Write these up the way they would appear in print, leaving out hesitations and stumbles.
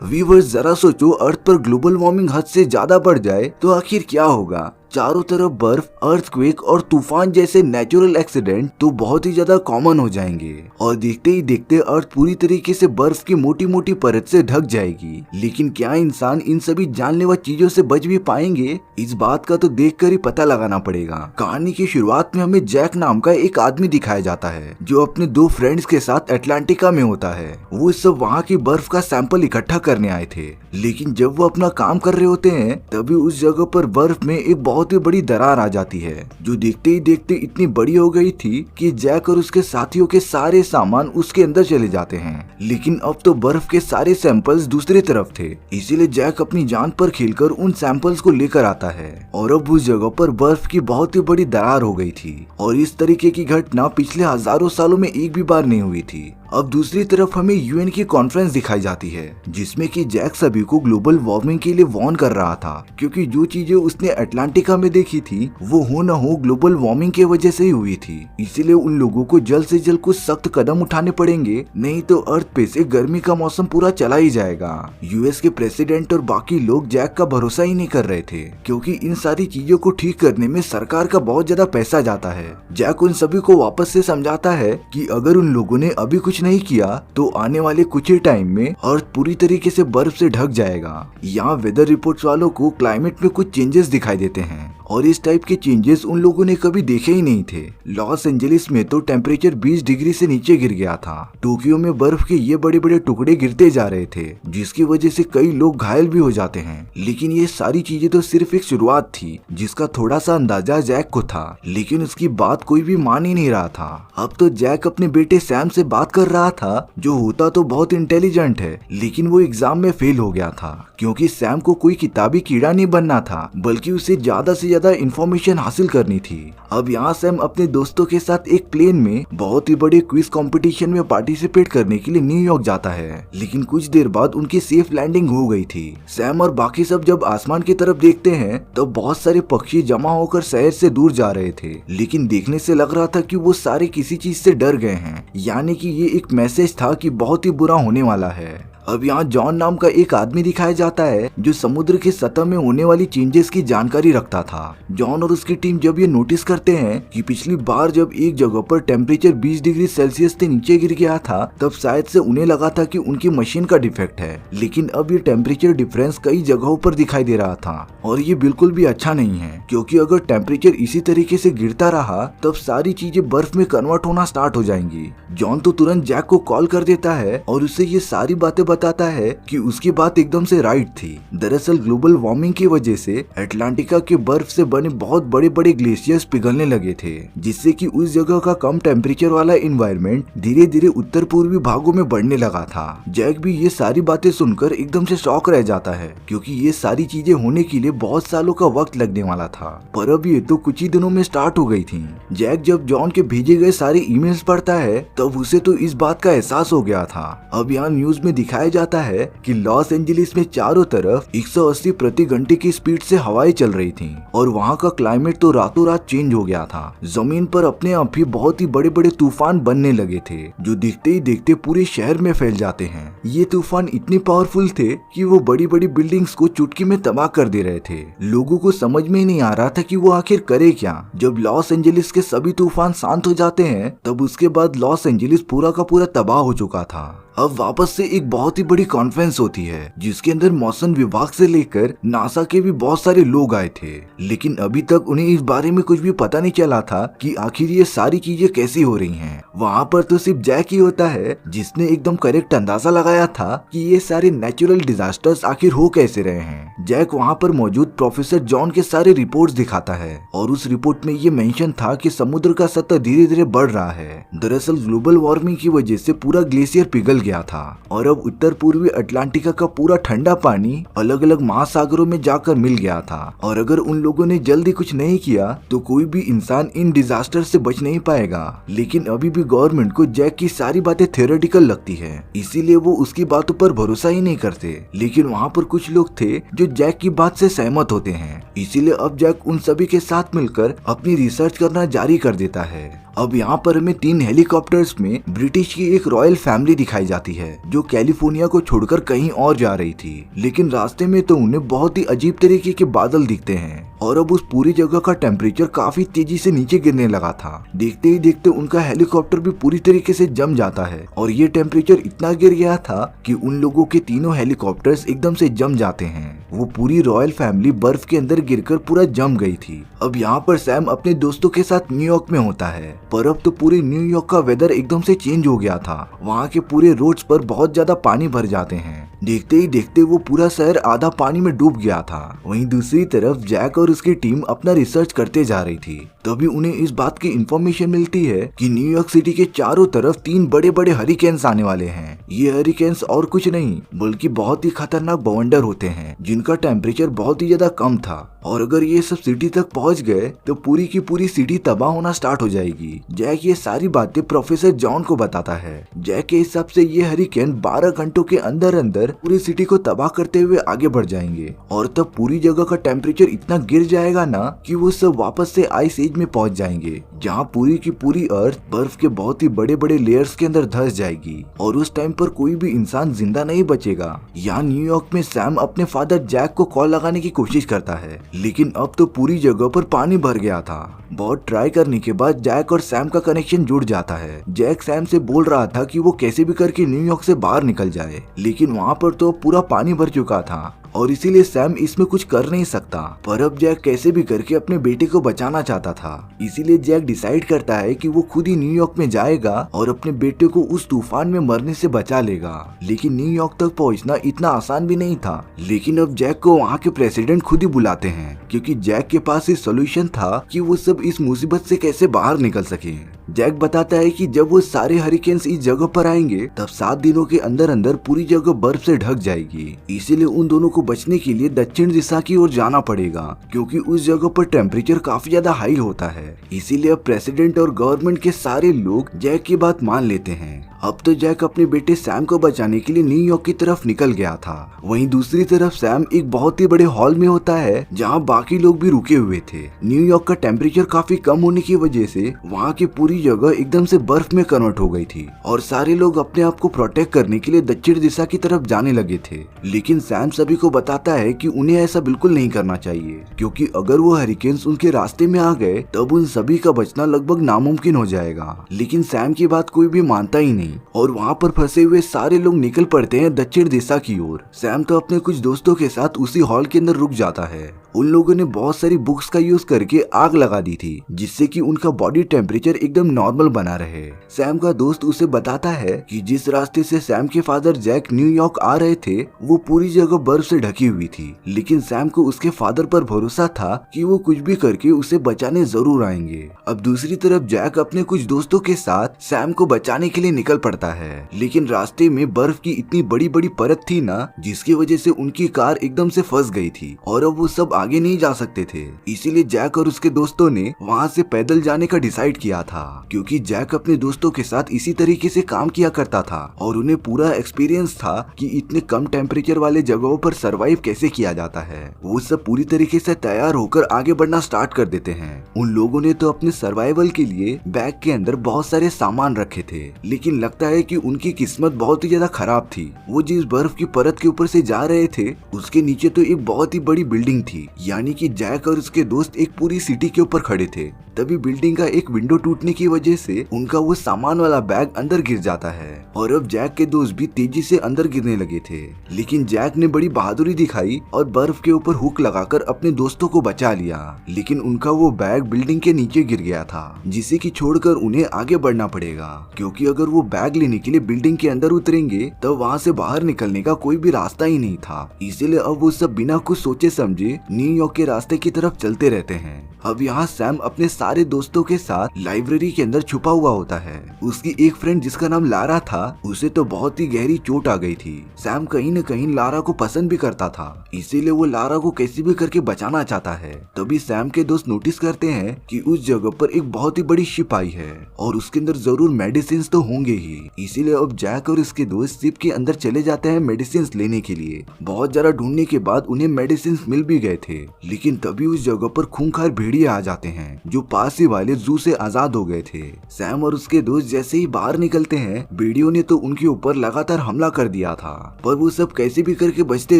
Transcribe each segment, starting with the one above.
Viewers जरा सोचो, अर्थ पर ग्लोबल वार्मिंग हद से ज्यादा बढ़ जाए तो आखिर क्या होगा। चारों तरफ बर्फ, अर्थक्वेक और तूफान जैसे नेचुरल एक्सीडेंट तो बहुत ही ज्यादा कॉमन हो जाएंगे और देखते ही देखते अर्थ पूरी तरीके से बर्फ की मोटी मोटी परत से ढक जाएगी। लेकिन क्या इंसान इन सभी जानलेवा चीजों से बच भी पाएंगे? इस बात का तो देखकर ही पता लगाना पड़ेगा। कहानी की शुरुआत में हमें जैक नाम का एक आदमी दिखाया जाता है जो अपने दो फ्रेंड्स के साथ अटलांटिका में होता है। वो सब वहाँ की बर्फ का सैंपल इकट्ठा करने आए थे, लेकिन जब वो अपना काम कर रहे होते हैं तभी उस जगह पर बर्फ में एक बहुत ही बड़ी दरार आ जाती है जो देखते ही देखते इतनी बड़ी हो गई थी कि जैक और उसके साथियों के सारे सामान उसके अंदर चले जाते हैं। लेकिन अब तो बर्फ के सारे सैंपल्स दूसरी तरफ थे, इसीलिए जैक अपनी जान पर खेलकर उन सैंपल्स को लेकर आता है और अब उस जगह पर बर्फ की बहुत ही बड़ी दरार हो गई थी और इस तरीके की घटना पिछले हजारों सालों में एक भी बार नहीं हुई थी। अब दूसरी तरफ हमें यूएन की कॉन्फ्रेंस दिखाई जाती है जिसमें कि जैक सभी को ग्लोबल वार्मिंग के लिए वार्न कर रहा था, क्योंकि जो चीजें उसने अटलांटिका में देखी थी वो हो न हो ग्लोबल वार्मिंग की वजह से ही हुई थी। इसीलिए उन लोगों को जल्द से जल्द कुछ सख्त कदम उठाने पड़ेंगे, नहीं तो अर्थ पे से गर्मी का मौसम पूरा चला ही जाएगा। यूएस के प्रेसिडेंट और बाकी लोग जैक का भरोसा ही नहीं कर रहे थे, क्योंकि इन सारी चीजों को ठीक करने में सरकार का बहुत ज्यादा पैसा जाता है। जैक उन सभी को वापस से समझाता है कि अगर उन लोगों ने अभी कुछ नहीं किया तो आने वाले कुछ ही टाइम में अर्थ पूरी तरीके से बर्फ से ढक जाएगा। यहाँ वेदर रिपोर्ट्स वालों को क्लाइमेट में कुछ चेंजेस दिखाई देते हैं और इस टाइप के चेंजेस उन लोगों ने कभी देखे ही नहीं थे। लॉस एंजलिस में तो टेम्परेचर 20 डिग्री से नीचे गिर गया था। टोक्यो में बर्फ के ये बड़े बड़े टुकड़े गिरते जा रहे थे जिसकी वजह से कई लोग घायल भी हो जाते हैं। लेकिन ये सारी चीजें तो सिर्फ एक शुरुआत थी जिसका थोड़ा सा अंदाजा जैक को था, लेकिन उसकी बात कोई भी मान ही नहीं रहा था। अब तो जैक अपने बेटे सैम से बात कर रहा था जो होता तो बहुत इंटेलिजेंट है, लेकिन वो एग्जाम में फेल हो गया था क्योंकि सैम को कोई किताबी कीड़ा नहीं बनना था बल्कि उसे ज्यादा से ज्यादा इंफॉर्मेशन हासिल करनी थी। अब यहाँ सैम अपने दोस्तों के साथ एक प्लेन में बहुत ही बड़े क्विज कंपटीशन में पार्टिसिपेट करने के लिए न्यूयॉर्क जाता है, लेकिन कुछ देर बाद उनकी सेफ लैंडिंग हो गई थी। सैम और बाकी सब जब आसमान की तरफ देखते हैं तो बहुत सारे पक्षी जमा होकर शहर से दूर जा रहे थे, लेकिन देखने से लग रहा था कि वो सारे किसी चीज से डर गए हैं, यानी कि ये एक मैसेज था कि बहुत ही बुरा होने वाला है। अब यहाँ जॉन नाम का एक आदमी दिखाया जाता है जो समुद्र की सतह में होने वाली चेंजेस की जानकारी रखता था। जॉन और उसकी टीम जब ये नोटिस करते हैं कि पिछली बार जब एक जगह पर टेम्परेचर 20 डिग्री सेल्सियस से नीचे गिर गया था तब शायद से उन्हें लगा था कि उनकी मशीन का डिफेक्ट है, लेकिन अब ये टेम्परेचर डिफरेंस कई जगहों पर दिखाई दे रहा था और ये बिल्कुल भी अच्छा नहीं है, क्योंकि अगर टेम्परेचर इसी तरीके से गिरता रहा तब सारी चीजें बर्फ में कन्वर्ट होना स्टार्ट हो जाएंगी। जॉन तो तुरंत जैक को कॉल कर देता है और उससे ये सारी बातें बताता है कि उसकी बात एकदम से राइट थी। दरअसल ग्लोबल वार्मिंग की वजह से अटलांटिका के बर्फ से बने बहुत बड़े बड़े ग्लेशियर्स पिघलने लगे थे, जिससे कि उस जगह का कम टेम्परेचर वाला एनवायरनमेंट धीरे धीरे उत्तर पूर्वी भागों में बढ़ने लगा था। जैक भी ये सारी बातें सुनकर एकदम से शॉक रह जाता है, क्योंकि ये सारी चीजें होने के लिए बहुत सालों का वक्त लगने वाला था, पर अब ये तो कुछ ही दिनों में स्टार्ट हो गई थी। जैक जब जॉन के भेजे गए सारे ईमेल्स पढ़ता है तब उसे तो इस बात का एहसास हो गया था। अब यहाँ न्यूज में दिखाया जाता है कि लॉस एंजलिस में चारों तरफ 180 प्रति घंटे की स्पीड से हवाएं चल रही थी और वहाँ का क्लाइमेट तो रातों रात चेंज हो गया था। जमीन पर अपने आप ही बहुत ही बड़े बड़े तूफान बनने लगे थे जो दिखते ही देखते पूरे शहर में फैल जाते हैं। ये तूफान इतने पावरफुल थे कि वो बड़ी बड़ी बिल्डिंग्स को चुटकी में तबाह कर दे रहे थे। लोगों को समझ में ही नहीं आ रहा था कि वो आखिर करे क्या। जब लॉस एंजलिस के सभी तूफान शांत हो जाते हैं तब उसके बाद लॉस एंजलिस पूरा का पूरा तबाह हो चुका था। अब वापस से एक बहुत ही बड़ी कॉन्फ्रेंस होती है जिसके अंदर मौसम विभाग से लेकर नासा के भी बहुत सारे लोग आए थे, लेकिन अभी तक उन्हें इस बारे में कुछ भी पता नहीं चला था कि आखिर ये सारी चीजें कैसी हो रही हैं। वहाँ पर तो सिर्फ जैक ही होता है जिसने एकदम करेक्ट अंदाजा लगाया था कि ये सारे नेचुरल डिजास्टर्स आखिर हो कैसे रहे हैं। जैक वहाँ पर मौजूद प्रोफेसर जॉन के सारे रिपोर्ट्स दिखाता है और उस रिपोर्ट में ये मेंशन था कि समुद्र का सतह धीरे धीरे बढ़ रहा है। दरअसल ग्लोबल वार्मिंग की वजह से पूरा ग्लेशियर पिघल गया था और अब उत्तर पूर्वी अटलांटिका का पूरा ठंडा पानी अलग अलग महासागरों में जाकर मिल गया था और अगर उन लोगों ने जल्दी कुछ नहीं किया तो कोई भी इंसान इन डिजास्टर से बच नहीं पाएगा। लेकिन अभी भी गवर्नमेंट को जैक की सारी बातें थ्योरेटिकल लगती है, इसीलिए वो उसकी बातों पर भरोसा ही नहीं करते। लेकिन वहाँ पर कुछ लोग थे जो जैक की बात से सहमत होते हैं, इसीलिए अब जैक उन सभी के साथ मिलकर अपनी रिसर्च करना जारी कर देता है अब यहाँ पर हमें 3 हेलीकॉप्टर्स में ब्रिटिश की एक रॉयल फैमिली दिखाई जाती है जो कैलिफोर्निया को छोड़कर कहीं और जा रही थी। लेकिन रास्ते में तो उन्हें बहुत ही अजीब तरीके के बादल दिखते हैं और अब उस पूरी जगह का टेम्परेचर काफी तेजी से नीचे गिरने लगा था। देखते ही देखते उनका हेलीकॉप्टर भी पूरी तरीके से जम जाता है और ये टेम्परेचर इतना गिर गया था कि उन लोगों के तीनों हेलीकॉप्टर्स एकदम से जम जाते हैं। वो पूरी रॉयल फैमिली बर्फ के अंदर गिरकर पूरा जम गई थी। अब यहाँ पर सैम अपने दोस्तों के साथ न्यूयॉर्क में होता है, पर अब तो पूरे न्यूयॉर्क का वेदर एकदम से चेंज हो गया था। वहाँ के पूरे रोड्स पर बहुत ज्यादा पानी भर जाते हैं। देखते ही देखते वो पूरा शहर आधा पानी में डूब गया था। वहीं दूसरी तरफ जैक और उसकी टीम अपना रिसर्च करते जा रही थी। तभी उन्हें इस बात की इंफॉर्मेशन मिलती है कि न्यूयॉर्क सिटी के चारों तरफ 3 बड़े बड़े हरिकेन्स आने वाले हैं। ये हरिकेन्स और कुछ नहीं बल्कि बहुत ही खतरनाक बवंडर होते हैं जिनका टेम्परेचर बहुत ही ज्यादा कम था, और अगर ये सब सिटी तक पहुंच गए तो पूरी की पूरी सिटी तबाह होना स्टार्ट हो जाएगी। जैक ये सारी बातें प्रोफेसर जॉन को बताता है। जैक के हिसाब से ये हरिकेन 12 घंटों के अंदर अंदर पूरी सिटी को तबाह करते हुए आगे बढ़ जाएंगे और तब पूरी जगह का टेम्परेचर इतना गिर जाएगा ना कि वो सब वापस से आइस एज में पहुंच जाएंगे, जहाँ पूरी की पूरी अर्थ बर्फ के बहुत ही बड़े बड़े लेयर्स के अंदर धंस जाएगी और उस टाइम पर कोई भी इंसान जिंदा नहीं बचेगा। यहाँ न्यूयॉर्क में सैम अपने फादर जैक को कॉल लगाने की कोशिश करता है, लेकिन अब तो पूरी जगह पर पानी भर गया था। बहुत ट्राई करने के बाद जैक और सैम का कनेक्शन जुड़ जाता है। जैक सैम से बोल रहा था कि वो कैसे भी करके न्यूयॉर्क से बाहर निकल जाए, लेकिन वहाँ पर तो पूरा पानी भर चुका था और इसीलिए सैम इसमें कुछ कर नहीं सकता। पर अब जैक कैसे भी करके अपने बेटे को बचाना चाहता था, इसीलिए जैक डिसाइड करता है कि वो खुद ही न्यूयॉर्क में जाएगा और अपने बेटे को उस तूफान में मरने से बचा लेगा। लेकिन न्यूयॉर्क तक पहुंचना इतना आसान भी नहीं था। लेकिन अब जैक को वहाँ के प्रेसिडेंट खुद ही बुलाते हैं, क्योंकि जैक के पास ये सोल्यूशन था कि वो सब इस मुसीबत से कैसे बाहर निकल सके। जैक बताता है कि जब वो सारे हरिकेन्स इस जगह पर आएंगे तब 7 दिनों के अंदर अंदर पूरी जगह बर्फ से ढक जाएगी। इसीलिए उन दोनों को बचने के लिए दक्षिण दिशा की ओर जाना पड़ेगा, क्योंकि उस जगह पर टेम्परेचर काफी ज्यादा हाई होता है। इसीलिए अब प्रेसिडेंट और गवर्नमेंट के सारे लोग जैक की बात मान लेते हैं। अब तो जैक अपने बेटे सैम को बचाने के लिए न्यूयॉर्क की तरफ निकल गया था। वहीं दूसरी तरफ सैम एक बहुत ही बड़े हॉल में होता है जहां बाकी लोग भी रुके हुए थे। न्यूयॉर्क का टेम्परेचर काफी कम होने की वजह से वहां की पूरी जगह एकदम से बर्फ में कन्वर्ट हो गई थी और सारे लोग अपने आप को प्रोटेक्ट करने के लिए दक्षिण दिशा की तरफ जाने लगे थे। लेकिन सैम सभी को बताता है कि उन्हें ऐसा बिल्कुल नहीं करना चाहिए, क्योंकि अगर वो हरिकेन्स उनके रास्ते में आ गए तब उन सभी का बचना लगभग नामुमकिन हो जाएगा। लेकिन सैम की बात कोई भी मानता ही नहीं और वहाँ पर फंसे हुए सारे लोग निकल पड़ते हैं दक्षिण दिशा की ओर। सैम तो अपने कुछ दोस्तों के साथ उसी हॉल के अंदर रुक जाता है। उन लोगों ने बहुत सारी बुक्स का यूज करके आग लगा दी थी, जिससे कि उनका बॉडी टेम्परेचर एकदम नॉर्मल बना रहे। सैम का दोस्त उसे बताता है कि जिस रास्ते से सैम के फादर जैक न्यूयॉर्क आ रहे थे वो पूरी जगह बर्फ से ढकी हुई थी, लेकिन सैम को उसके फादर पर भरोसा था कि वो कुछ भी करके उसे बचाने जरूर आएंगे। अब दूसरी तरफ जैक अपने कुछ दोस्तों के साथ सैम को बचाने के लिए निकल पड़ता है, लेकिन रास्ते में बर्फ की इतनी बड़ी बड़ी परत थी ना, जिसकी वजह से उनकी कार एकदम से फंस गई थी और अब वो सब आगे नहीं जा सकते थे। इसीलिए जैक और उसके दोस्तों ने वहाँ से पैदल जाने का डिसाइड किया था, क्योंकि जैक अपने दोस्तों के साथ इसी तरीके से काम किया करता था और उन्हें पूरा एक्सपीरियंस था कि इतने कम टेम्परेचर वाले जगहों पर सरवाइव कैसे किया जाता है। वो सब पूरी तरीके से तैयार होकर आगे बढ़ना स्टार्ट कर देते हैं। उन लोगों ने तो अपने सर्वाइवल के लिए बैग के अंदर बहुत सारे सामान रखे थे, लेकिन लगता है कि उनकी किस्मत बहुत ही ज्यादा खराब थी। वो जिस बर्फ की परत के ऊपर से जा रहे थे उसके नीचे तो एक बहुत ही बड़ी बिल्डिंग थी, यानी कि जैक और उसके दोस्त एक पूरी सिटी के ऊपर खड़े थे। तभी बिल्डिंग का एक विंडो टूटने की वजह से उनका वो सामान वाला बैग अंदर गिर जाता है और अब जैक के दोस्त भी तेजी से अंदर गिरने लगे थे। लेकिन जैक ने बड़ी बहादुरी दिखाई और बर्फ के ऊपर हुक लगाकर अपने दोस्तों को बचा लिया, लेकिन उनका वो बैग बिल्डिंग के नीचे गिर गया था, जिसे कि छोड़कर उन्हें आगे बढ़ना पड़ेगा, क्योंकि अगर वो बैग लेने के लिए बिल्डिंग के अंदर उतरेंगे तब वहाँ से बाहर निकलने का कोई भी रास्ता ही नहीं था। इसीलिए अब वो सब बिना कुछ सोचे समझे न्यूयॉर्क के रास्ते की तरफ चलते रहते हैं। अब यहाँ सैम अपने सारे दोस्तों के साथ लाइब्रेरी के अंदर छुपा हुआ होता है। उसकी एक फ्रेंड जिसका नाम लारा था, उसे तो बहुत ही गहरी चोट आ गई थी। सैम कहीं न कहीं लारा को पसंद भी करता था, इसीलिए वो लारा को कैसे भी करके बचाना चाहता है। तभी सैम के दोस्त नोटिस करते हैं कि उस जगह पर एक बहुत ही बड़ी शिप आई है और उसके अंदर जरूर मेडिसिन तो होंगे ही। इसीलिए अब जैक और उसके दोस्त शिप के अंदर चले जाते हैं मेडिसिन लेने के लिए। बहुत ज्यादा ढूंढने के बाद उन्हें मेडिसिन मिल भी गए थे, लेकिन तभी उस जगह पर खूंखार भेड़िए आ जाते हैं जो पास ही वाले जू से आजाद हो गए थे। सैम और उसके दोस्त जैसे ही बाहर निकलते हैं, भेड़ियों ने तो उनके ऊपर लगातार हमला कर दिया था, पर वो सब कैसे भी करके बचते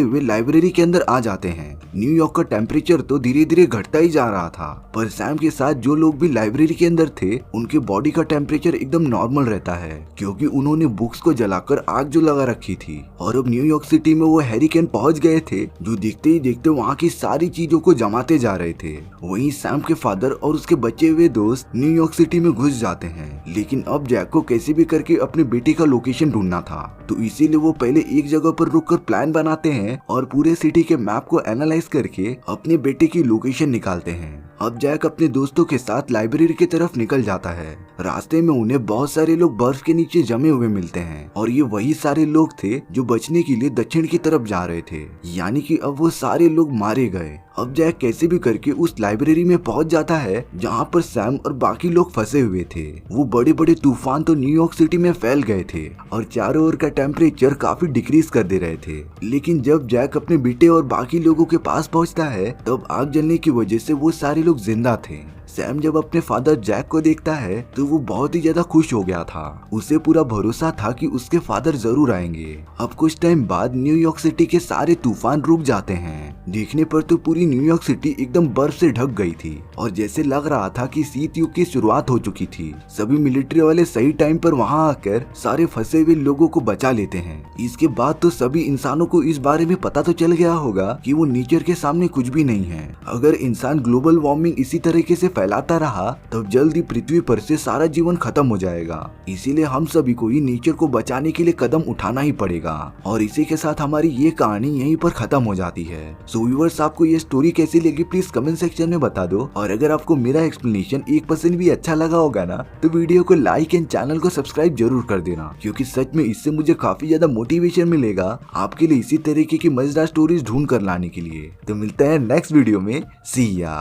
हुए लाइब्रेरी के अंदर आ जाते हैं। न्यूयॉर्क का टेम्परेचर तो धीरे धीरे घटता ही जा रहा था, पर सैम के साथ जो लोग भी लाइब्रेरी के अंदर थे उनके बॉडी का टेम्परेचर एकदम नॉर्मल रहता है, क्योंकि उन्होंने बुक्स को जलाकर आग जो लगा रखी थी। और अब न्यूयॉर्क सिटी में वो हैरिकेन पहुंच गए थे, जो देखते ही देखते वहाँ की सारी चीजों को जमाते जा रहे थे। वहीं सैम के फादर और उसके बचे हुए दोस्त न्यूयॉर्क सिटी में घुस जाते हैं, लेकिन अब जैक को कैसे भी करके अपने बेटे का लोकेशन ढूंढना था, तो इसीलिए वो पहले एक जगह पर रुककर प्लान बनाते हैं और पूरे सिटी के मैप को एनालाइज करके अपने बेटे की लोकेशन निकालते हैं। अब जैक अपने दोस्तों के साथ लाइब्रेरी की तरफ निकल जाता है। रास्ते में उन्हें बहुत सारे लोग बर्फ के नीचे जमे हुए मिलते हैं, और ये वही सारे लोग थे जो बचने के लिए दक्षिण की तरफ जा रहे थे, यानी कि अब वो सारे लोग मारे गए। अब जैक कैसे भी करके उस लाइब्रेरी में पहुंच जाता है जहां पर सैम और बाकी लोग फंसे हुए थे। वो बड़े बड़े तूफान तो न्यूयॉर्क सिटी में फैल गए थे और चारों ओर का टेम्परेचर काफी डिक्रीज कर दे रहे थे। लेकिन जब जैक अपने बेटे और बाकी लोगों के पास पहुंचता है, तब आग जलने की वजह से वो सारे लोग जिंदा थे। सैम जब अपने फादर जैक को देखता है तो वो बहुत ही ज्यादा खुश हो गया था। उसे पूरा भरोसा था कि उसके फादर जरूर आएंगे। अब कुछ टाइम बाद न्यूयॉर्क सिटी के सारे तूफान रुक जाते हैं। देखने पर तो पूरी न्यूयॉर्क सिटी एकदम बर्फ से ढक गई थी और जैसे लग रहा था कि शीत युग की शुरुआत हो चुकी थी। सभी मिलिट्री वाले सही टाइम पर वहां आकर सारे फंसे हुए लोगों को बचा लेते हैं। इसके बाद तो सभी इंसानों को इस बारे में पता तो चल गया होगा कि वो नेचर के सामने कुछ भी नहीं है। अगर इंसान ग्लोबल वार्मिंग इसी तरीके से फैलाता रहा तब जल्दी पृथ्वी पर से सारा जीवन खत्म हो जाएगा। इसीलिए हम सभी को ही नेचर को बचाने के लिए कदम उठाना ही पड़ेगा। और इसी के साथ हमारी ये कहानी यहीं पर खत्म हो जाती है। सो व्यूअर्स, आपको ये स्टोरी कैसी लगी प्लीज कमेंट सेक्शन में बता दो। और अगर आपको मेरा एक्सप्लेनेशन 1% भी अच्छा लगा होगा ना, तो वीडियो को लाइक एंड चैनल को सब्सक्राइब जरूर कर देना, क्योंकि सच में इससे मुझे काफी ज्यादा मोटिवेशन मिलेगा आपके लिए इसी तरीके की मजेदार स्टोरीज ढूंढ कर लाने के लिए। तो मिलते हैं नेक्स्ट वीडियो में। सी या।